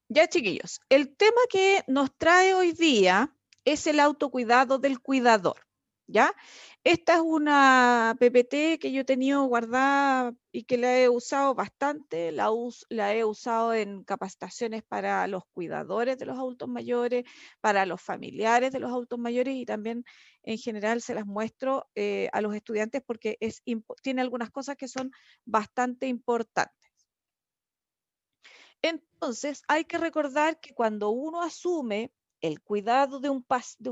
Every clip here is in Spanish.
Ya, chiquillos, el tema que nos trae hoy día es el autocuidado del cuidador, ¿ya? Esta es una PPT que yo he tenido guardada y que la he usado bastante, la he usado en capacitaciones para los cuidadores de los adultos mayores, para los familiares de los adultos mayores y también en general se las muestro a los estudiantes porque tiene algunas cosas que son bastante importantes. Entonces, hay que recordar que cuando uno asume el cuidado de un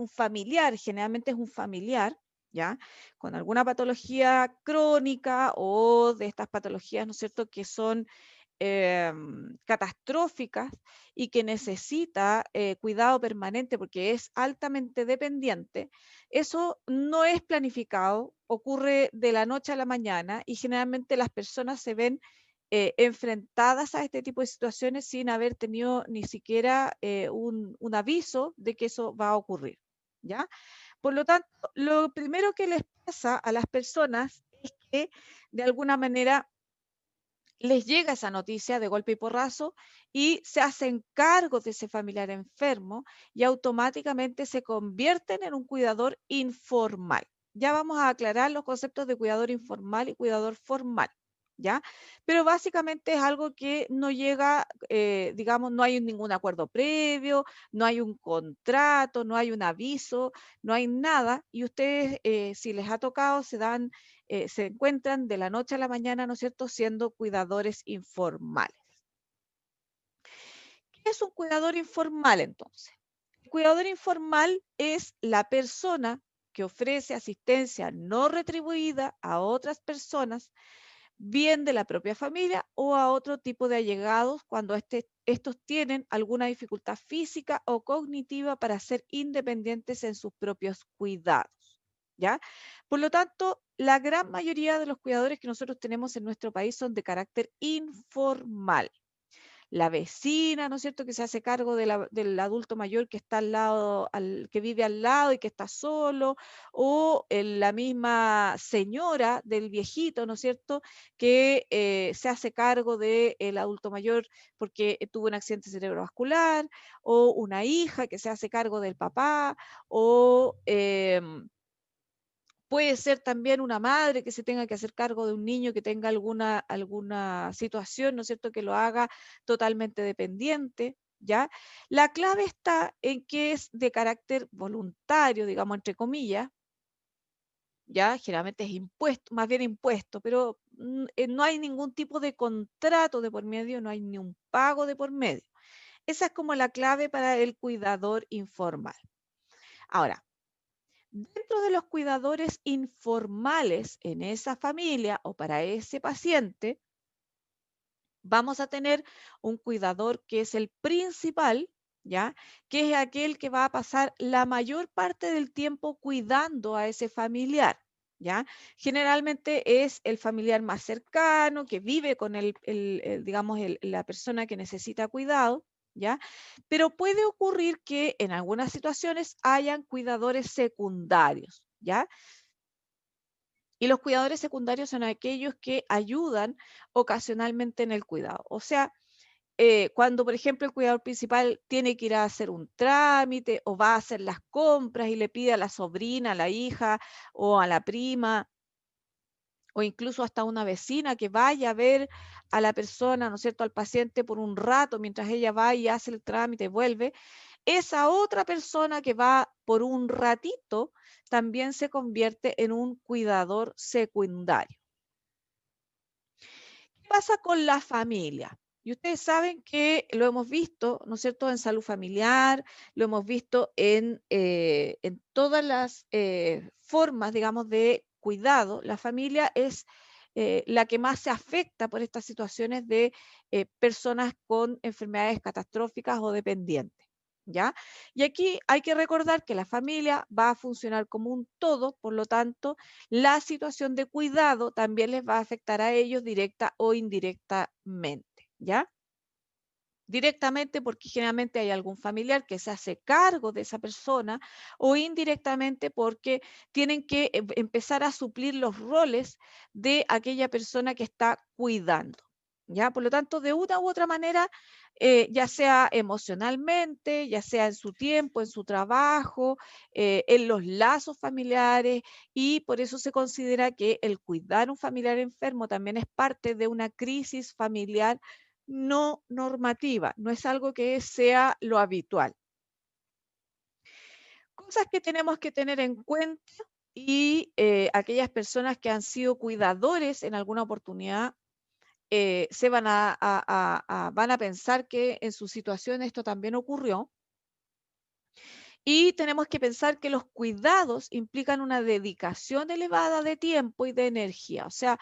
familiar, generalmente es un familiar, ¿ya? Con alguna patología crónica o de estas patologías, ¿no es cierto?, que son catastróficas y que necesita cuidado permanente porque es altamente dependiente, eso no es planificado, ocurre de la noche a la mañana y generalmente las personas se ven enfrentadas a este tipo de situaciones sin haber tenido ni siquiera un aviso de que eso va a ocurrir, ¿ya? Por lo tanto, lo primero que les pasa a las personas es que de alguna manera les llega esa noticia de golpe y porrazo y se hacen cargo de ese familiar enfermo y automáticamente se convierten en un cuidador informal. Ya vamos a aclarar los conceptos de cuidador informal y cuidador formal, ¿ya? Pero básicamente es algo que no llega, digamos, no hay ningún acuerdo previo, no hay un contrato, no hay un aviso, no hay nada y ustedes, si les ha tocado, se encuentran de la noche a la mañana, ¿no es cierto?, siendo cuidadores informales. ¿Qué es un cuidador informal entonces? El cuidador informal es la persona que ofrece asistencia no retribuida a otras personas, bien de la propia familia o a otro tipo de allegados cuando estos tienen alguna dificultad física o cognitiva para ser independientes en sus propios cuidados, ¿ya? Por lo tanto, la gran mayoría de los cuidadores que nosotros tenemos en nuestro país son de carácter informal. La vecina, ¿no es cierto?, que se hace cargo del adulto mayor que está al lado, que vive al lado y que está solo, o la misma señora del viejito, ¿no es cierto?, que se hace cargo del adulto mayor porque tuvo un accidente cerebrovascular, o una hija que se hace cargo del papá, o puede ser también una madre que se tenga que hacer cargo de un niño que tenga alguna situación, ¿no es cierto?, que lo haga totalmente dependiente, ¿ya? La clave está en que es de carácter voluntario, digamos, entre comillas, ¿ya? Generalmente es impuesto, más bien impuesto, pero no hay ningún tipo de contrato de por medio, no hay ni un pago de por medio. Esa es como la clave para el cuidador informal. Ahora, dentro de los cuidadores informales en esa familia o para ese paciente, vamos a tener un cuidador que es el principal, ¿ya? Que es aquel que va a pasar la mayor parte del tiempo cuidando a ese familiar, ¿ya? Generalmente es el familiar más cercano, que vive con digamos, la persona que necesita cuidado, ¿ya? Pero puede ocurrir que en algunas situaciones hayan cuidadores secundarios, ¿ya? Y los cuidadores secundarios son aquellos que ayudan ocasionalmente en el cuidado. O sea, cuando, por ejemplo, el cuidador principal tiene que ir a hacer un trámite o va a hacer las compras y le pide a la sobrina, a la hija o a la prima o incluso hasta una vecina que vaya a ver a la persona, ¿no es cierto?, al paciente por un rato mientras ella va y hace el trámite y vuelve, esa otra persona que va por un ratito también se convierte en un cuidador secundario. ¿Qué pasa con la familia? Y ustedes saben que lo hemos visto, ¿no es cierto?, en salud familiar, lo hemos visto en todas las formas, digamos, de cuidado. La familia es la que más se afecta por estas situaciones de personas con enfermedades catastróficas o dependientes, ¿ya? Y aquí hay que recordar que la familia va a funcionar como un todo, por lo tanto, la situación de cuidado también les va a afectar a ellos directa o indirectamente, ¿ya? Directamente porque generalmente hay algún familiar que se hace cargo de esa persona o indirectamente porque tienen que empezar a suplir los roles de aquella persona que está cuidando. ¿ya? Por lo tanto, de una u otra manera, ya sea emocionalmente, ya sea en su tiempo, en su trabajo, en los lazos familiares, y por eso se considera que el cuidar a un familiar enfermo también es parte de una crisis familiar no normativa, no es algo que sea lo habitual. Cosas que tenemos que tener en cuenta y aquellas personas que han sido cuidadores en alguna oportunidad se van van a pensar que en su situación esto también ocurrió. Y tenemos que pensar que los cuidados implican una dedicación elevada de tiempo y de energía. O sea,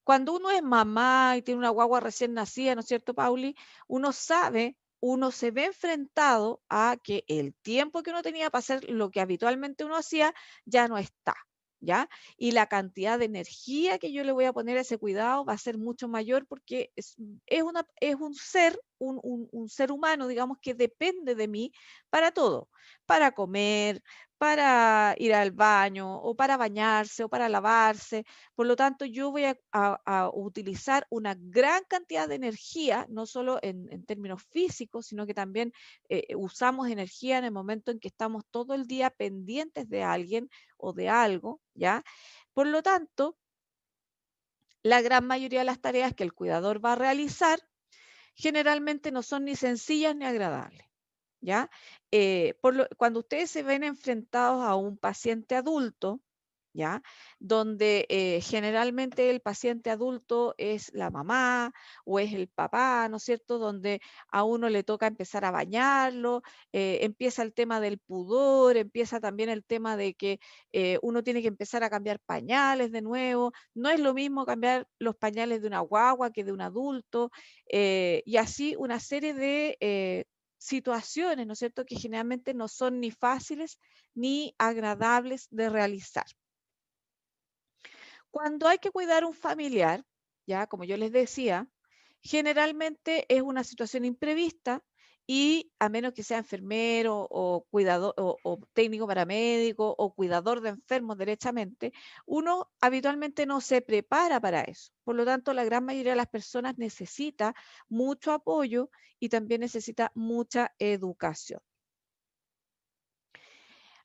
cuando uno es mamá y tiene una guagua recién nacida, ¿no es cierto, Pauli? Uno sabe, uno se ve enfrentado a que el tiempo que uno tenía para hacer lo que habitualmente uno hacía ya no está, ¿ya? Y la cantidad de energía que yo le voy a poner a ese cuidado va a ser mucho mayor porque es un ser, un ser humano, digamos, que depende de mí para todo, para comer, para ir al baño, o para bañarse, o para lavarse. Por lo tanto, yo voy a utilizar una gran cantidad de energía, no solo en términos físicos, sino que también usamos energía en el momento en que estamos todo el día pendientes de alguien o de algo, ¿ya? Por lo tanto, la gran mayoría de las tareas que el cuidador va a realizar generalmente no son ni sencillas ni agradables, ¿ya? Cuando ustedes se ven enfrentados a un paciente adulto, ¿ya? Donde generalmente el paciente adulto es la mamá o es el papá, ¿no es cierto? Donde a uno le toca empezar a bañarlo, empieza el tema del pudor, empieza también el tema de que uno tiene que empezar a cambiar pañales de nuevo. No es lo mismo cambiar los pañales de una guagua que de un adulto, y así una serie de situaciones, ¿no es cierto?, que generalmente no son ni fáciles ni agradables de realizar. Cuando hay que cuidar a un familiar, ya como yo les decía, generalmente es una situación imprevista y a menos que sea enfermero o cuidador o técnico paramédico o cuidador de enfermos derechamente, uno habitualmente no se prepara para eso. Por lo tanto, la gran mayoría de las personas necesita mucho apoyo y también necesita mucha educación.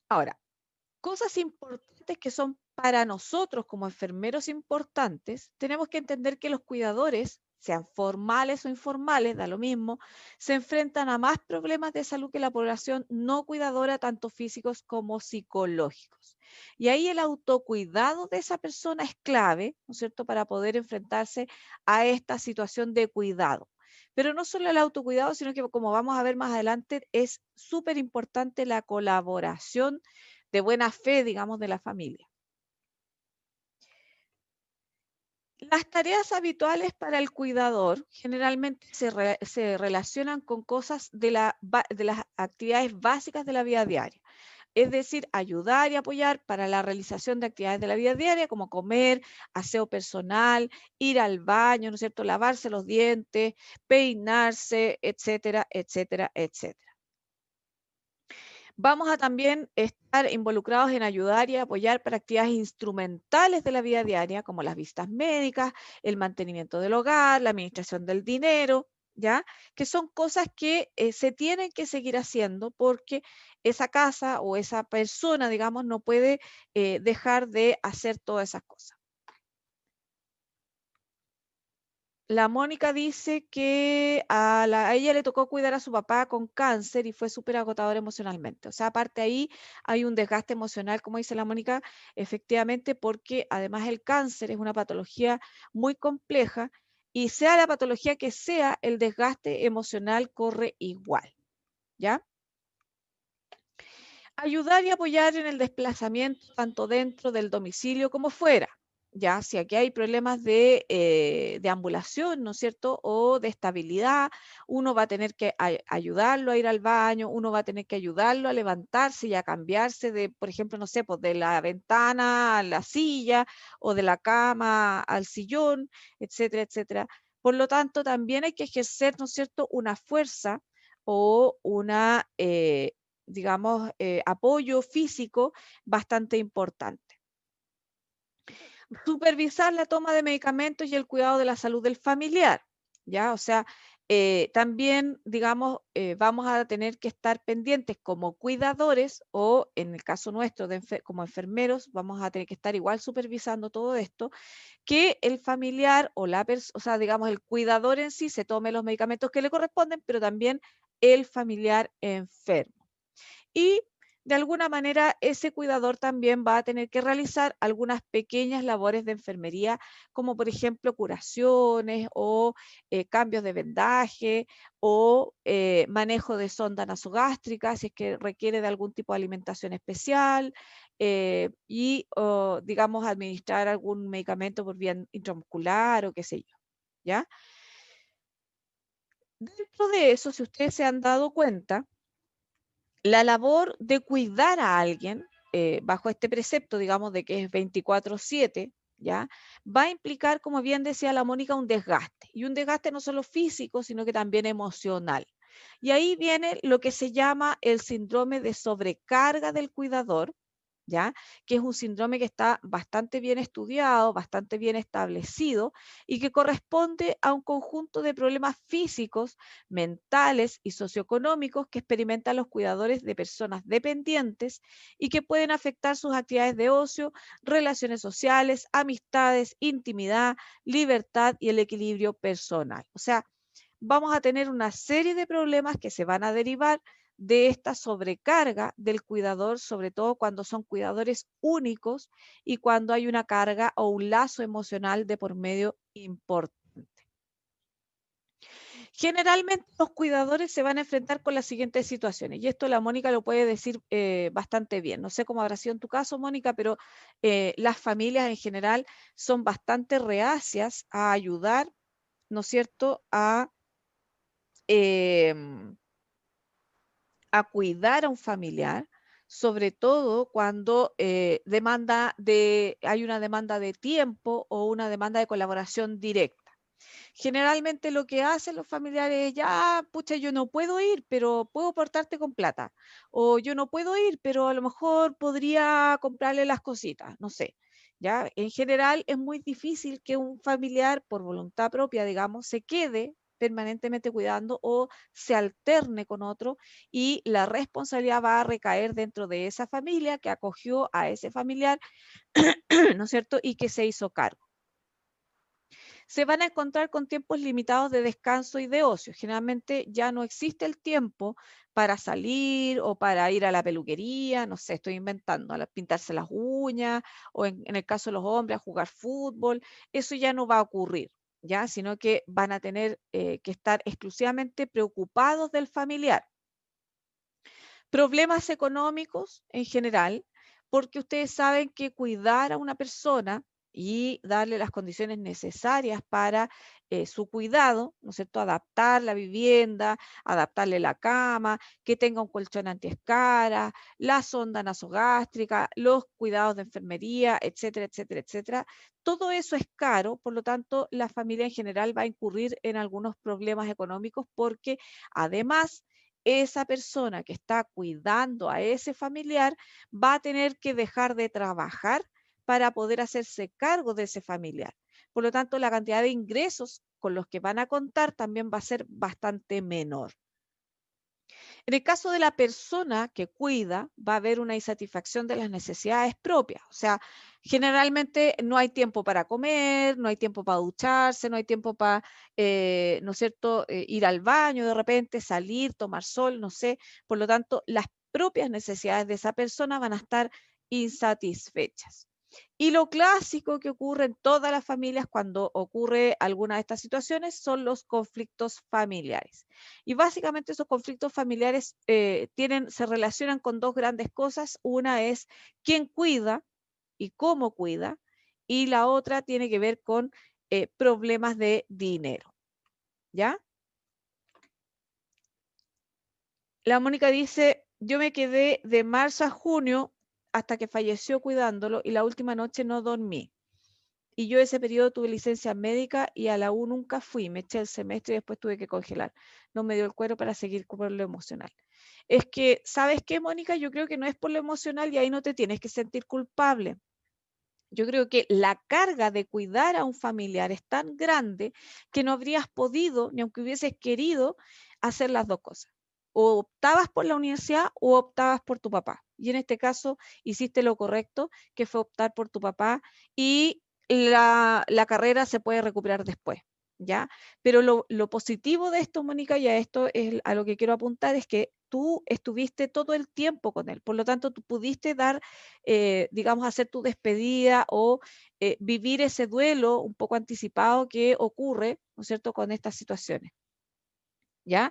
Ahora, cosas importantes que son para nosotros como enfermeros importantes, tenemos que entender que los cuidadores, sean formales o informales, da lo mismo, se enfrentan a más problemas de salud que la población no cuidadora, tanto físicos como psicológicos. Y ahí el autocuidado de esa persona es clave, ¿no es cierto?, para poder enfrentarse a esta situación de cuidado. Pero no solo el autocuidado, sino que como vamos a ver más adelante, es súper importante la colaboración de buena fe, digamos, de la familia. Las tareas habituales para el cuidador generalmente se relacionan con cosas de las actividades básicas de la vida diaria. Es decir, ayudar y apoyar para la realización de actividades de la vida diaria, como comer, aseo personal, ir al baño, ¿no es cierto?, lavarse los dientes, peinarse, etcétera, etcétera, etcétera. Vamos a también estar involucrados en ayudar y apoyar para actividades instrumentales de la vida diaria, como las visitas médicas, el mantenimiento del hogar, la administración del dinero, ¿ya? Que son cosas que se tienen que seguir haciendo porque esa casa o esa persona, digamos, no puede dejar de hacer todas esas cosas. La Mónica dice que a ella le tocó cuidar a su papá con cáncer y fue súper agotador emocionalmente. O sea, aparte ahí hay un desgaste emocional, como dice la Mónica, efectivamente, porque además el cáncer es una patología muy compleja y sea la patología que sea, el desgaste emocional corre igual, ¿ya? Ayudar y apoyar en el desplazamiento tanto dentro del domicilio como fuera. Ya, si aquí hay problemas de ambulación, ¿no es cierto? O de estabilidad, uno va a tener que ayudarlo a ir al baño, uno va a tener que ayudarlo a levantarse y a cambiarse de, por ejemplo, no sé, pues de la ventana a la silla o de la cama al sillón, etcétera, etcétera. Por lo tanto, también hay que ejercer, ¿no es cierto?, una fuerza o una digamos, apoyo físico bastante importante. Supervisar la toma de medicamentos y el cuidado de la salud del familiar. ¿ya? O sea, también, digamos, vamos a tener que estar pendientes como cuidadores o en el caso nuestro como enfermeros, vamos a tener que estar igual supervisando todo esto, que el familiar o o sea, digamos, el cuidador en sí se tome los medicamentos que le corresponden, pero también el familiar enfermo. Y de alguna manera ese cuidador también va a tener que realizar algunas pequeñas labores de enfermería, como por ejemplo curaciones o cambios de vendaje o manejo de sonda nasogástrica, si es que requiere de algún tipo de alimentación especial digamos, administrar algún medicamento por vía intramuscular o qué sé yo, ¿ya? Dentro de eso, si ustedes se han dado cuenta, la labor de cuidar a alguien, bajo este precepto, digamos, de que es 24/7, ¿ya? Va a implicar, como bien decía la Mónica, un desgaste. Y un desgaste no solo físico, sino que también emocional. Y ahí viene lo que se llama el síndrome de sobrecarga del cuidador, ¿ya? Que es un síndrome que está bastante bien estudiado, bastante bien establecido y que corresponde a un conjunto de problemas físicos, mentales y socioeconómicos que experimentan los cuidadores de personas dependientes y que pueden afectar sus actividades de ocio, relaciones sociales, amistades, intimidad, libertad y el equilibrio personal. O sea, vamos a tener una serie de problemas que se van a derivar de esta sobrecarga del cuidador, sobre todo cuando son cuidadores únicos y cuando hay una carga o un lazo emocional de por medio importante. Generalmente los cuidadores se van a enfrentar con las siguientes situaciones, y esto la Mónica lo puede decir bastante bien. No sé cómo habrá sido en tu caso, Mónica, pero las familias en general son bastante reacias a ayudar, ¿no es cierto?, em, a cuidar a un familiar, sobre todo cuando hay una demanda de tiempo o una demanda de colaboración directa. Generalmente lo que hacen los familiares es, ya, pucha, yo no puedo ir, pero puedo portarte con plata. O yo no puedo ir, pero a lo mejor podría comprarle las cositas, no sé. Ya, en general es muy difícil que un familiar, por voluntad propia, digamos, se quede permanentemente cuidando o se alterne con otro y la responsabilidad va a recaer dentro de esa familia que acogió a ese familiar, ¿no es cierto? Y que se hizo cargo. Se van a encontrar con tiempos limitados de descanso y de ocio. Generalmente ya no existe el tiempo para salir o para ir a la peluquería, no sé, estoy inventando, a pintarse las uñas o en el caso de los hombres a jugar fútbol. Eso ya no va a ocurrir, ¿ya? Sino que van a tener que estar exclusivamente preocupados del familiar. Problemas económicos en general, porque ustedes saben que cuidar a una persona y darle las condiciones necesarias para su cuidado, ¿no es cierto? Adaptar la vivienda, adaptarle la cama, que tenga un colchón antiescaras, la sonda nasogástrica, los cuidados de enfermería, etcétera, etcétera, etcétera. Todo eso es caro, por lo tanto, la familia en general va a incurrir en algunos problemas económicos porque además esa persona que está cuidando a ese familiar va a tener que dejar de trabajar para poder hacerse cargo de ese familiar. Por lo tanto, la cantidad de ingresos con los que van a contar también va a ser bastante menor. En el caso de la persona que cuida, va a haber una insatisfacción de las necesidades propias. O sea, generalmente no hay tiempo para comer, no hay tiempo para ducharse, no hay tiempo para, ¿no es cierto?, ir al baño de repente, salir, tomar sol, no sé. Por lo tanto, las propias necesidades de esa persona van a estar insatisfechas. Y lo clásico que ocurre en todas las familias cuando ocurre alguna de estas situaciones son los conflictos familiares. Y básicamente esos conflictos familiares se relacionan con dos grandes cosas. Una es quién cuida y cómo cuida, y la otra tiene que ver con problemas de dinero. ¿Ya? La Mónica dice, yo me quedé de marzo a junio hasta que falleció cuidándolo y la última noche no dormí. Y yo ese periodo tuve licencia médica y a la U nunca fui, me eché el semestre y después tuve que congelar. No me dio el cuero para seguir por lo emocional. Es que, ¿sabes qué, Mónica? Yo creo que no es por lo emocional y ahí no te tienes que sentir culpable. Yo creo que la carga de cuidar a un familiar es tan grande que no habrías podido, ni aunque hubieses querido, hacer las dos cosas. O optabas por la universidad o optabas por tu papá. Y en este caso hiciste lo correcto, que fue optar por tu papá y la carrera se puede recuperar después, ¿ya? Pero lo positivo de esto, Mónica, y a esto es a lo que quiero apuntar, es que tú estuviste todo el tiempo con él. Por lo tanto, tú pudiste dar digamos, hacer tu despedida o vivir ese duelo un poco anticipado que ocurre, ¿no es cierto?, con estas situaciones, ¿ya?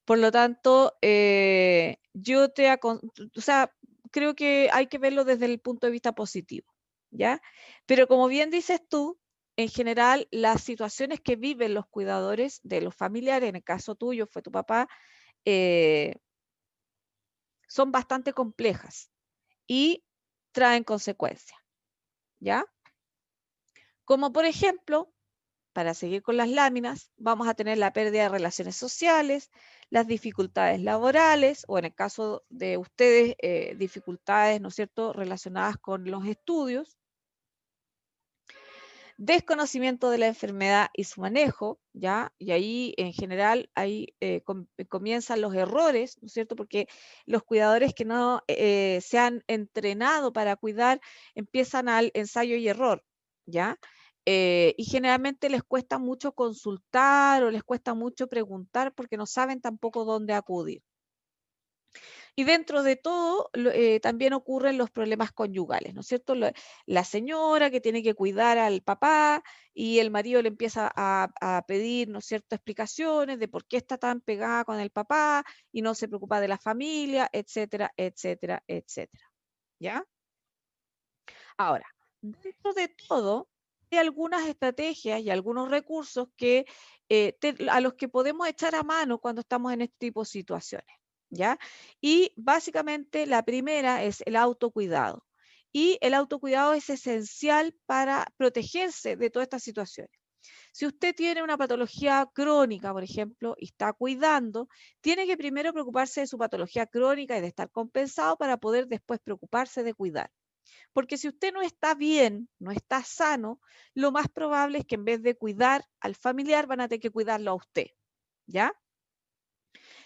Por lo tanto, o sea, creo que hay que verlo desde el punto de vista positivo, ¿ya? Pero como bien dices tú, en general, las situaciones que viven los cuidadores de los familiares, en el caso tuyo fue tu papá, eh, son bastante complejas y traen consecuencias, ¿ya? Como por ejemplo, para seguir con las láminas, vamos a tener la pérdida de relaciones sociales, las dificultades laborales, o en el caso de ustedes, dificultades, ¿no es cierto?, relacionadas con los estudios, desconocimiento de la enfermedad y su manejo, ¿ya? Y ahí, en general, ahí comienzan los errores, ¿no es cierto? Porque los cuidadores que no se han entrenado para cuidar empiezan al ensayo y error, ¿ya? Y generalmente les cuesta mucho consultar o les cuesta mucho preguntar porque no saben tampoco dónde acudir. Y dentro de todo, también ocurren los problemas conyugales, ¿no es cierto? La señora que tiene que cuidar al papá y el marido le empieza a pedir, ¿no es cierto?, explicaciones de por qué está tan pegada con el papá y no se preocupa de la familia, etcétera, etcétera, etcétera. ¿Ya? Ahora, dentro de todo, hay algunas estrategias y algunos recursos que, a los que podemos echar a mano cuando estamos en este tipo de situaciones, ¿ya? Y básicamente la primera es el autocuidado. Y el autocuidado es esencial para protegerse de todas estas situaciones. Si usted tiene una patología crónica, por ejemplo, y está cuidando, tiene que primero preocuparse de su patología crónica y de estar compensado para poder después preocuparse de cuidar. Porque si usted no está bien, no está sano, lo más probable es que en vez de cuidar al familiar, van a tener que cuidarlo a usted, ¿ya?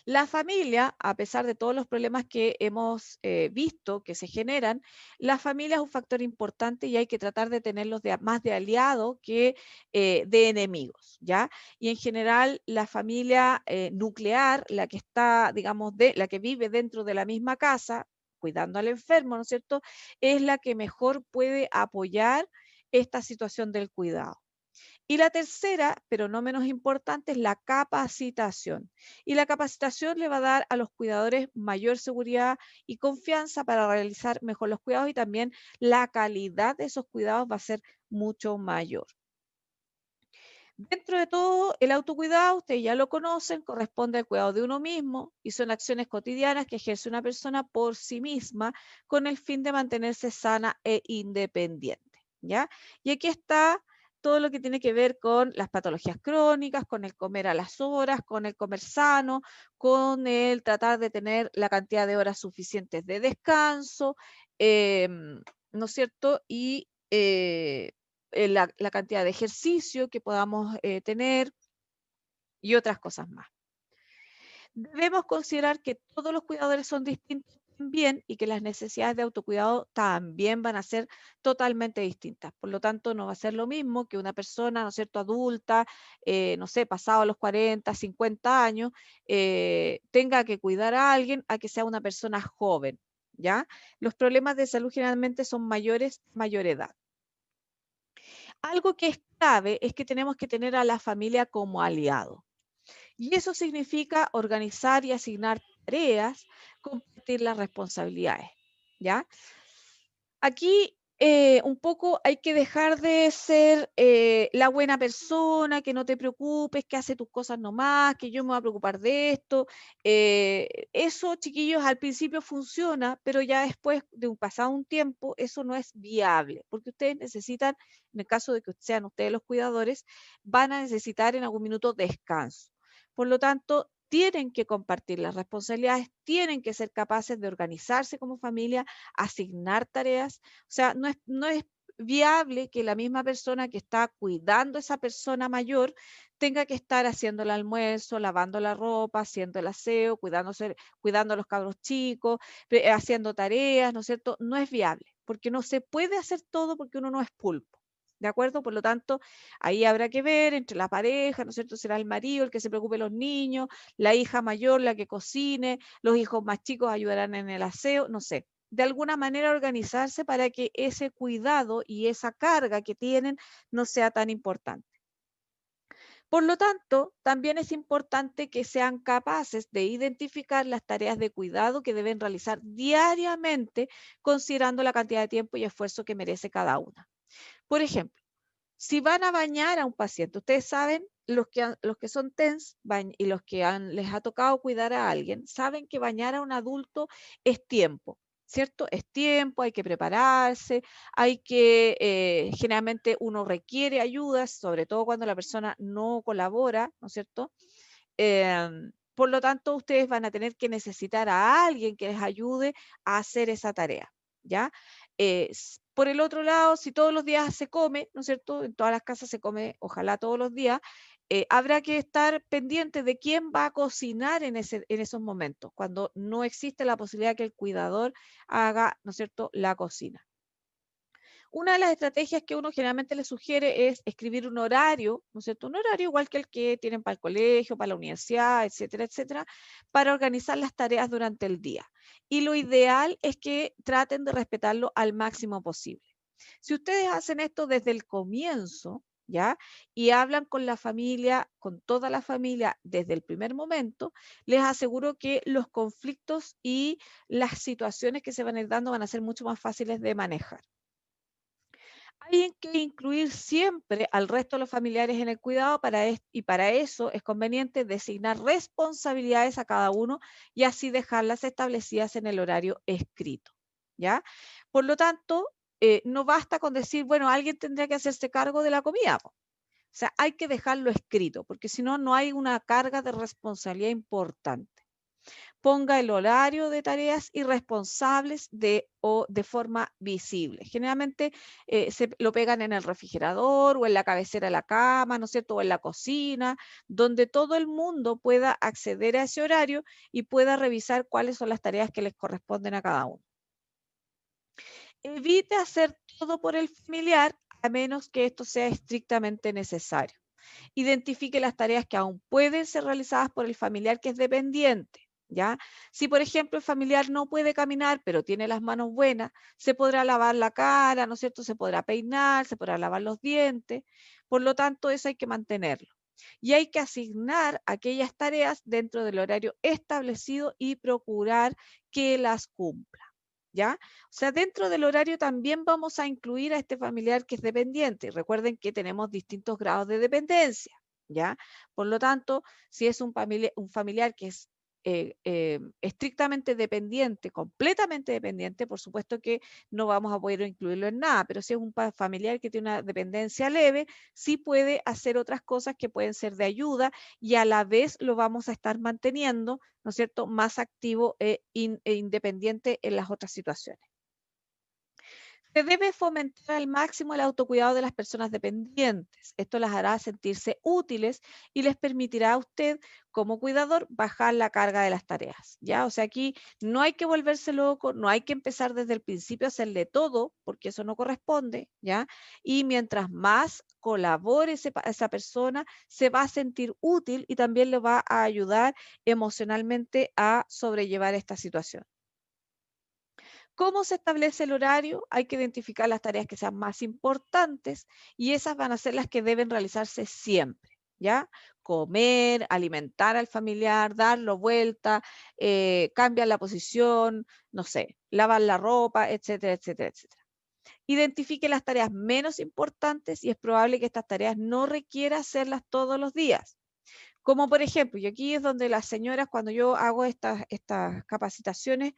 La familia, a pesar de todos los problemas que hemos visto que se generan, la familia es un factor importante y hay que tratar de tenerlos más de aliado que de enemigos, ¿ya? Y en general, la familia nuclear, la que está, digamos, la que vive dentro de la misma casa, cuidando al enfermo, ¿no es cierto?, es la que mejor puede apoyar esta situación del cuidado. Y la tercera, pero no menos importante, es la capacitación. Y la capacitación le va a dar a los cuidadores mayor seguridad y confianza para realizar mejor los cuidados y también la calidad de esos cuidados va a ser mucho mayor. Dentro de todo, el autocuidado, ustedes ya lo conocen, corresponde al cuidado de uno mismo y son acciones cotidianas que ejerce una persona por sí misma con el fin de mantenerse sana e independiente, ¿ya? Y aquí está todo lo que tiene que ver con las patologías crónicas, con el comer a las horas, con el comer sano, con el tratar de tener la cantidad de horas suficientes de descanso, ¿no es cierto? Y la cantidad de ejercicio que podamos tener y otras cosas más. Debemos considerar que todos los cuidadores son distintos también y que las necesidades de autocuidado también van a ser totalmente distintas. Por lo tanto, no va a ser lo mismo que una persona, ¿no es cierto?, adulta, no sé, pasado los 40, 50 años, tenga que cuidar a alguien a que sea una persona joven, ¿ya? Los problemas de salud generalmente son mayores, mayor edad. Algo que es clave es que tenemos que tener a la familia como aliado. Y eso significa organizar y asignar tareas, compartir las responsabilidades, ¿ya? Aquí un poco hay que dejar de ser la buena persona, que no te preocupes, que hace tus cosas nomás, que yo me voy a preocupar de esto. Eso, chiquillos, al principio funciona, pero ya después de un pasado un tiempo, eso no es viable, porque ustedes necesitan, en el caso de que sean ustedes los cuidadores, van a necesitar en algún minuto descanso. Por lo tanto, tienen que compartir las responsabilidades, tienen que ser capaces de organizarse como familia, asignar tareas. O sea, no es viable que la misma persona que está cuidando a esa persona mayor tenga que estar haciendo el almuerzo, lavando la ropa, haciendo el aseo, cuidando a los cabros chicos, haciendo tareas, ¿no es cierto? No es viable, porque no se puede hacer todo porque uno no es pulpo. ¿De acuerdo? Por lo tanto, ahí habrá que ver entre la pareja, ¿no es cierto? Será el marido el que se preocupe de los niños, la hija mayor la que cocine, los hijos más chicos ayudarán en el aseo, no sé. De alguna manera organizarse para que ese cuidado y esa carga que tienen no sea tan importante. Por lo tanto, también es importante que sean capaces de identificar las tareas de cuidado que deben realizar diariamente, considerando la cantidad de tiempo y esfuerzo que merece cada una. Por ejemplo, si van a bañar a un paciente, ustedes saben, los que son TENS y los que les ha tocado cuidar a alguien, saben que bañar a un adulto es tiempo, ¿cierto? Es tiempo, hay que prepararse, generalmente uno requiere ayuda, sobre todo cuando la persona no colabora, ¿no es cierto? Por lo tanto, ustedes van a tener que necesitar a alguien que les ayude a hacer esa tarea, ¿ya? Por el otro lado, si todos los días se come, ¿no es cierto? En todas las casas se come, ojalá todos los días, habrá que estar pendiente de quién va a cocinar en esos momentos, cuando no existe la posibilidad que el cuidador haga, ¿no es cierto?, la cocina. Una de las estrategias que uno generalmente le sugiere es escribir un horario, ¿no es cierto? Un horario igual que el que tienen para el colegio, para la universidad, etcétera, etcétera, para organizar las tareas durante el día. Y lo ideal es que traten de respetarlo al máximo posible. Si ustedes hacen esto desde el comienzo, ¿ya? Y hablan con la familia, con toda la familia desde el primer momento, les aseguro que los conflictos y las situaciones que se van a ir dando van a ser mucho más fáciles de manejar. Hay que incluir siempre al resto de los familiares en el cuidado y para eso es conveniente designar responsabilidades a cada uno y así dejarlas establecidas en el horario escrito, ¿ya? Por lo tanto, no basta con decir, bueno, alguien tendría que hacerse cargo de la comida, po. O sea, hay que dejarlo escrito, porque si no, no hay una carga de responsabilidad importante. Ponga el horario de tareas y responsables o de forma visible. Generalmente se lo pegan en el refrigerador o en la cabecera de la cama, ¿no es cierto? O en la cocina, donde todo el mundo pueda acceder a ese horario y pueda revisar cuáles son las tareas que les corresponden a cada uno. Evite hacer todo por el familiar a menos que esto sea estrictamente necesario. Identifique las tareas que aún pueden ser realizadas por el familiar que es dependiente, ¿ya? Si, por ejemplo, el familiar no puede caminar, pero tiene las manos buenas, se podrá lavar la cara, ¿no es cierto? Se podrá peinar, se podrá lavar los dientes. Por lo tanto, eso hay que mantenerlo. Y hay que asignar aquellas tareas dentro del horario establecido y procurar que las cumpla. ¿Ya? O sea, dentro del horario también vamos a incluir a este familiar que es dependiente. Recuerden que tenemos distintos grados de dependencia, ¿ya? Por lo tanto, si es un familiar que es estrictamente dependiente, completamente dependiente, por supuesto que no vamos a poder incluirlo en nada, pero si es un familiar que tiene una dependencia leve, sí puede hacer otras cosas que pueden ser de ayuda y a la vez lo vamos a estar manteniendo, ¿no es cierto?, más activo e independiente en las otras situaciones. Se debe fomentar al máximo el autocuidado de las personas dependientes. Esto las hará sentirse útiles y les permitirá a usted, como cuidador, bajar la carga de las tareas. ¿Ya? O sea, aquí no hay que volverse loco, no hay que empezar desde el principio a hacerle todo, porque eso no corresponde, ¿ya? Y mientras más colabore esa persona, se va a sentir útil y también le va a ayudar emocionalmente a sobrellevar esta situación. ¿Cómo se establece el horario? Hay que identificar las tareas que sean más importantes y esas van a ser las que deben realizarse siempre, ¿ya? Comer, alimentar al familiar, darlo vuelta, cambiar la posición, no sé, lavar la ropa, etcétera, etcétera, etcétera. Identifique las tareas menos importantes y es probable que estas tareas no requiera hacerlas todos los días. Como por ejemplo, y aquí es donde las señoras, cuando yo hago estas capacitaciones,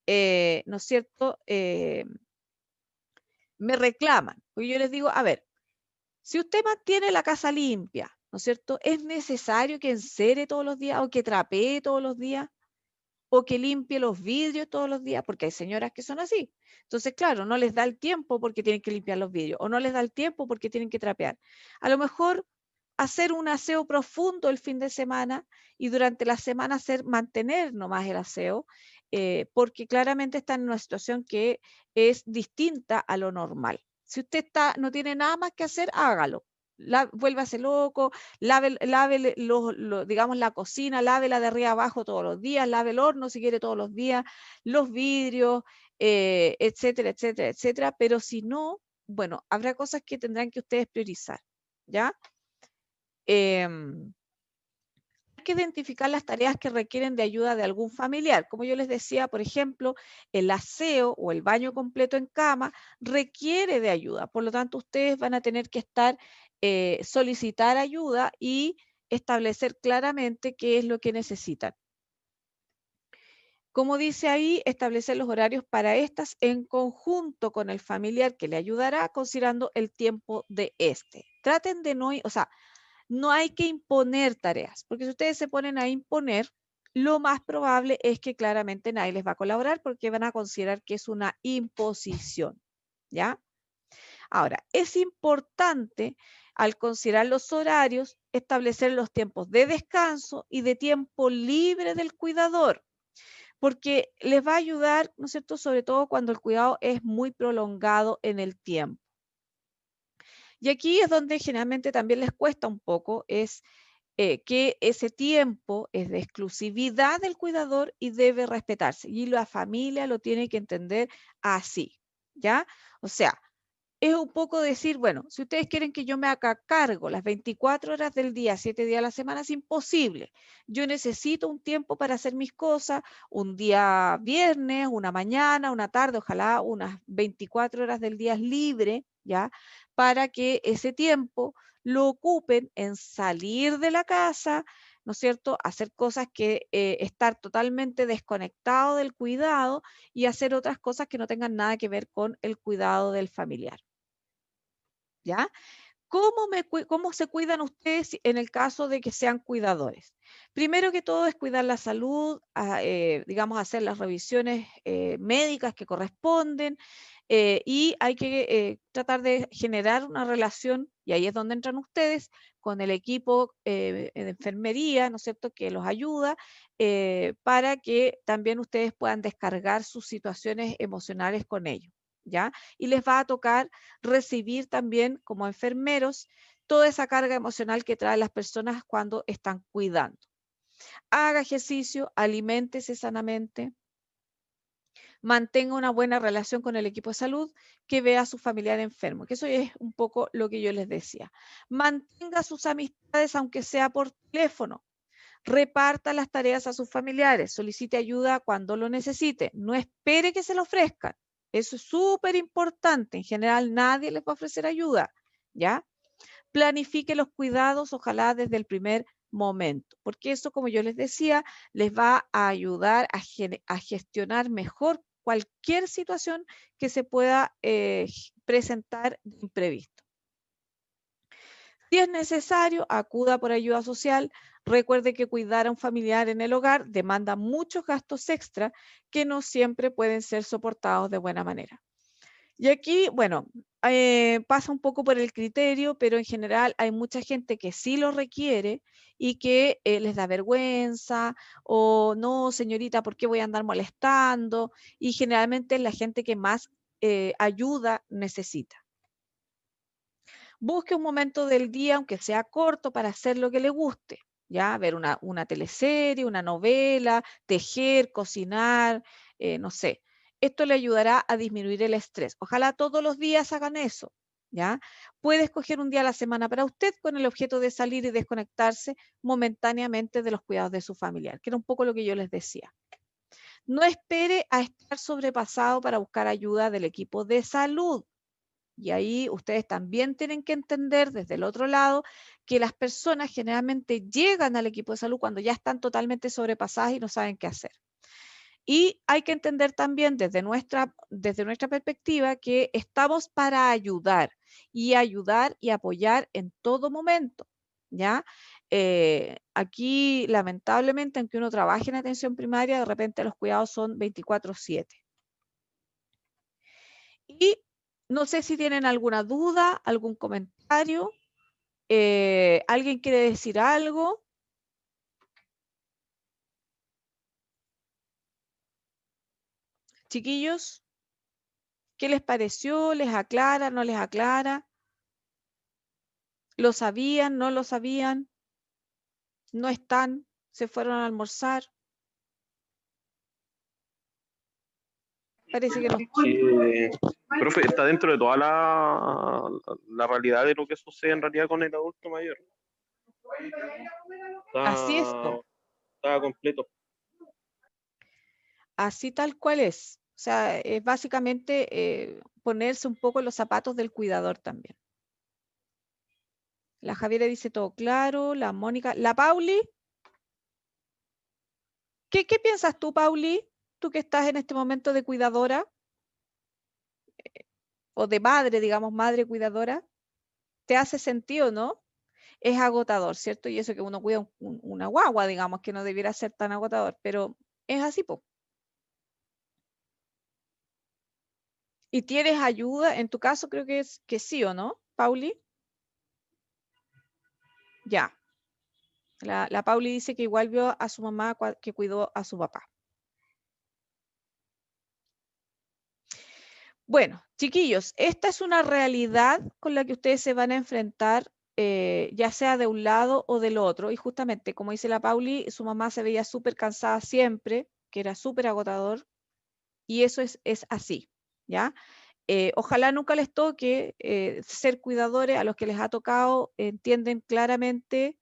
¿no es cierto? Me reclaman, porque yo les digo, a ver, si usted mantiene la casa limpia, ¿no es cierto? ¿Es necesario que encere todos los días o que trapee todos los días? o que limpie los vidrios todos los días, porque hay señoras que son así. Entonces, claro, no les da el tiempo porque tienen que limpiar los vidrios, o no les da el tiempo porque tienen que trapear. A lo mejor hacer un aseo profundo el fin de semana y durante la semana mantener nomás el aseo, porque claramente está en una situación que es distinta a lo normal. Si usted no tiene nada más que hacer, hágalo. Vuélvase loco, lave digamos, la cocina, lávela de arriba abajo todos los días, lave el horno si quiere todos los días, los vidrios, etcétera, etcétera, etcétera. Pero si no, bueno, habrá cosas que tendrán que ustedes priorizar, ¿ya? Hay que identificar las tareas que requieren de ayuda de algún familiar. Como yo les decía, por ejemplo, el aseo o el baño completo en cama requiere de ayuda. Por lo tanto, ustedes van a tener que solicitar ayuda y establecer claramente qué es lo que necesitan. Como dice ahí, establecer los horarios para estas en conjunto con el familiar que le ayudará, considerando el tiempo de este. Traten de no, o sea, no hay que imponer tareas, porque si ustedes se ponen a imponer, lo más probable es que claramente nadie les va a colaborar porque van a considerar que es una imposición, ¿ya? Ahora, es importante al considerar los horarios, establecer los tiempos de descanso y de tiempo libre del cuidador, porque les va a ayudar, ¿no es cierto?, sobre todo cuando el cuidado es muy prolongado en el tiempo. Y aquí es donde generalmente también les cuesta un poco, es que ese tiempo es de exclusividad del cuidador y debe respetarse. Y la familia lo tiene que entender así, ¿ya? O sea, es un poco decir, bueno, si ustedes quieren que yo me haga cargo las 24 horas del día, 7 días a la semana, es imposible. Yo necesito un tiempo para hacer mis cosas, un día viernes, una mañana, una tarde, ojalá unas 24 horas del día libre, ¿ya? Para que ese tiempo lo ocupen en salir de la casa, ¿no es cierto? Hacer cosas que estar totalmente desconectado del cuidado y hacer otras cosas que no tengan nada que ver con el cuidado del familiar. ¿Ya? ¿Cómo se cuidan ustedes en el caso de que sean cuidadores? Primero que todo es cuidar la salud, digamos, hacer las revisiones médicas que corresponden y hay que tratar de generar una relación, y ahí es donde entran ustedes, con el equipo de enfermería, ¿no es cierto?, que los ayuda para que también ustedes puedan descargar sus situaciones emocionales con ellos, ¿ya? Y les va a tocar recibir también como enfermeros toda esa carga emocional que traen las personas cuando están cuidando. Haga ejercicio, aliméntese sanamente, mantenga una buena relación con el equipo de salud, que vea a su familiar enfermo, que eso es un poco lo que yo les decía. Mantenga sus amistades, aunque sea por teléfono. Reparta las tareas a sus familiares, solicite ayuda cuando lo necesite, no espere que se lo ofrezcan. Eso es súper importante. En general, nadie les va a ofrecer ayuda, ¿ya? Planifique los cuidados, ojalá desde el primer momento, porque eso, como yo les decía, les va a ayudar a gestionar mejor cualquier situación que se pueda presentar de imprevisto. Si es necesario, acuda por ayuda social. Recuerde que cuidar a un familiar en el hogar demanda muchos gastos extra que no siempre pueden ser soportados de buena manera. Y aquí, bueno, pasa un poco por el criterio, pero en general hay mucha gente que sí lo requiere y que les da vergüenza o no, señorita, ¿por qué voy a andar molestando? Y generalmente es la gente que más ayuda necesita. Busque un momento del día, aunque sea corto, para hacer lo que le guste, ¿ya? Ver una teleserie, una novela, tejer, cocinar, no sé. Esto le ayudará a disminuir el estrés. Ojalá todos los días hagan eso, ¿ya? Puede escoger un día a la semana para usted con el objeto de salir y desconectarse momentáneamente de los cuidados de su familiar, que era un poco lo que yo les decía. No espere a estar sobrepasado para buscar ayuda del equipo de salud. Y ahí ustedes también tienen que entender desde el otro lado que las personas generalmente llegan al equipo de salud cuando ya están totalmente sobrepasadas y no saben qué hacer. Y hay que entender también desde nuestra perspectiva que estamos para ayudar y apoyar en todo momento, ¿ya? aquí, lamentablemente, aunque uno trabaje en atención primaria, de repente los cuidados son 24/7. Y no sé si tienen alguna duda, algún comentario. ¿Alguien quiere decir algo? Chiquillos, ¿qué les pareció? ¿Les aclara? ¿No les aclara? ¿Lo sabían? ¿No lo sabían? ¿No están? ¿Se fueron a almorzar? Parece que no. Sí, profe, está dentro de toda la realidad de lo que sucede en realidad con el adulto mayor. Así es, po. Está completo. Así tal cual es. O sea, es básicamente ponerse un poco en los zapatos del cuidador también. La Javiera dice todo claro, la Mónica, la Pauli. ¿Qué piensas tú, Pauli? Tú que estás en este momento de cuidadora o de madre, digamos, madre cuidadora. ¿Te hace sentido, no? Es agotador, ¿cierto? Y eso que uno cuida una guagua, digamos, que no debiera ser tan agotador, pero es así, po. ¿Y tienes ayuda? En tu caso creo que es que sí, ¿o no, Pauli? Ya. La Pauli dice que igual vio a su mamá que cuidó a su papá. Bueno, chiquillos, esta es una realidad con la que ustedes se van a enfrentar, ya sea de un lado o del otro. Y justamente, como dice la Pauli, su mamá se veía súper cansada siempre, que era súper agotador, y eso es así, ¿ya? Ojalá nunca les toque ser cuidadores. A los que les ha tocado entienden claramente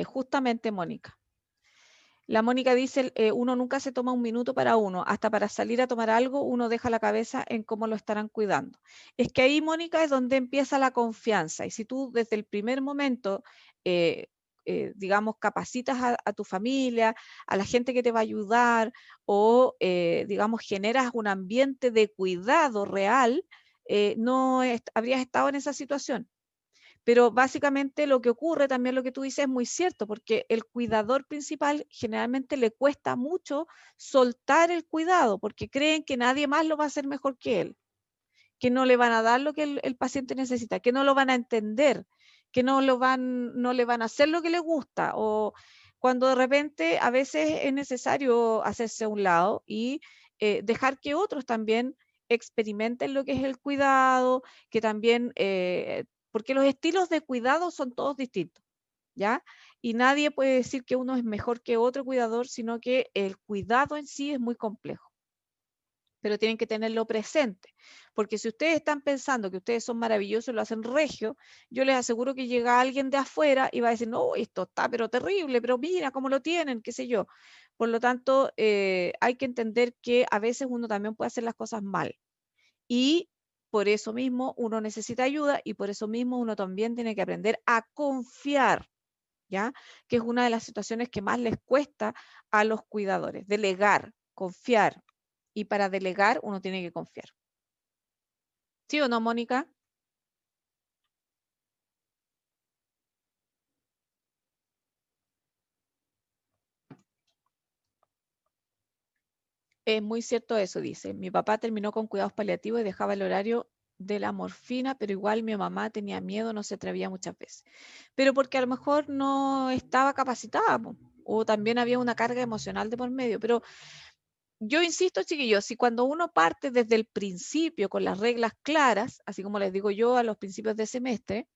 justamente, Mónica. La Mónica dice, uno nunca se toma un minuto para uno, hasta para salir a tomar algo uno deja la cabeza en cómo lo estarán cuidando. Es que ahí, Mónica, es donde empieza la confianza. Y si tú desde el primer momento, digamos, capacitas a tu familia, a la gente que te va a ayudar, o, digamos, generas un ambiente de cuidado real, no habrías estado en esa situación. Pero básicamente lo que ocurre, también lo que tú dices es muy cierto, porque el cuidador principal generalmente le cuesta mucho soltar el cuidado, porque creen que nadie más lo va a hacer mejor que él, que no le van a dar lo que el paciente necesita, que no lo van a entender, que no le van a hacer lo que le gusta, o cuando de repente a veces es necesario hacerse a un lado y dejar que otros también experimenten lo que es el cuidado, que también, porque los estilos de cuidado son todos distintos, ¿ya? Y nadie puede decir que uno es mejor que otro cuidador, sino que el cuidado en sí es muy complejo, pero tienen que tenerlo presente, porque si ustedes están pensando que ustedes son maravillosos y lo hacen regio, yo les aseguro que llega alguien de afuera y va a decir, no, esto está pero terrible, pero mira cómo lo tienen, qué sé yo. Por lo tanto, hay que entender que a veces uno también puede hacer las cosas mal, y por eso mismo uno necesita ayuda, y por eso mismo uno también tiene que aprender a confiar, ¿ya? Que es una de las situaciones que más les cuesta a los cuidadores, delegar, confiar. Y para delegar uno tiene que confiar. ¿Sí o no, Mónica? Es muy cierto eso, dice. Mi papá terminó con cuidados paliativos y dejaba el horario de la morfina, pero igual mi mamá tenía miedo, no se atrevía muchas veces. Pero porque a lo mejor no estaba capacitada, po, o también había una carga emocional de por medio. Pero yo insisto, chiquillos, si cuando uno parte desde el principio con las reglas claras, así como les digo yo a los principios de semestre,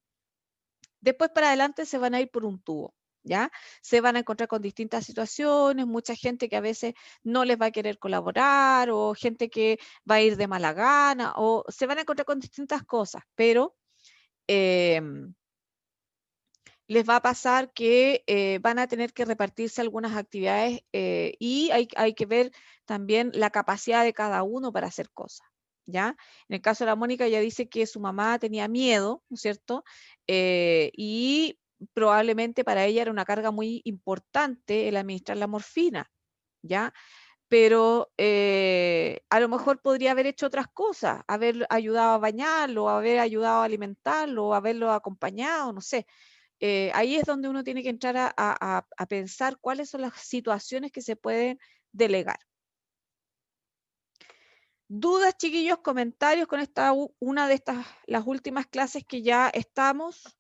después para adelante se van a ir por un tubo, ¿ya? Se van a encontrar con distintas situaciones, mucha gente que a veces no les va a querer colaborar, o gente que va a ir de mala gana, o se van a encontrar con distintas cosas, pero les va a pasar que van a tener que repartirse algunas actividades, y hay que ver también la capacidad de cada uno para hacer cosas, ¿ya? En el caso de la Mónica, ella dice que su mamá tenía miedo, ¿no es cierto? Y probablemente para ella era una carga muy importante el administrar la morfina, ¿ya? pero a lo mejor podría haber hecho otras cosas, haber ayudado a bañarlo, haber ayudado a alimentarlo, haberlo acompañado, no sé. Ahí es donde uno tiene que entrar a pensar cuáles son las situaciones que se pueden delegar. ¿Dudas, chiquillos, comentarios con esta una de estas, las últimas clases que ya estamos?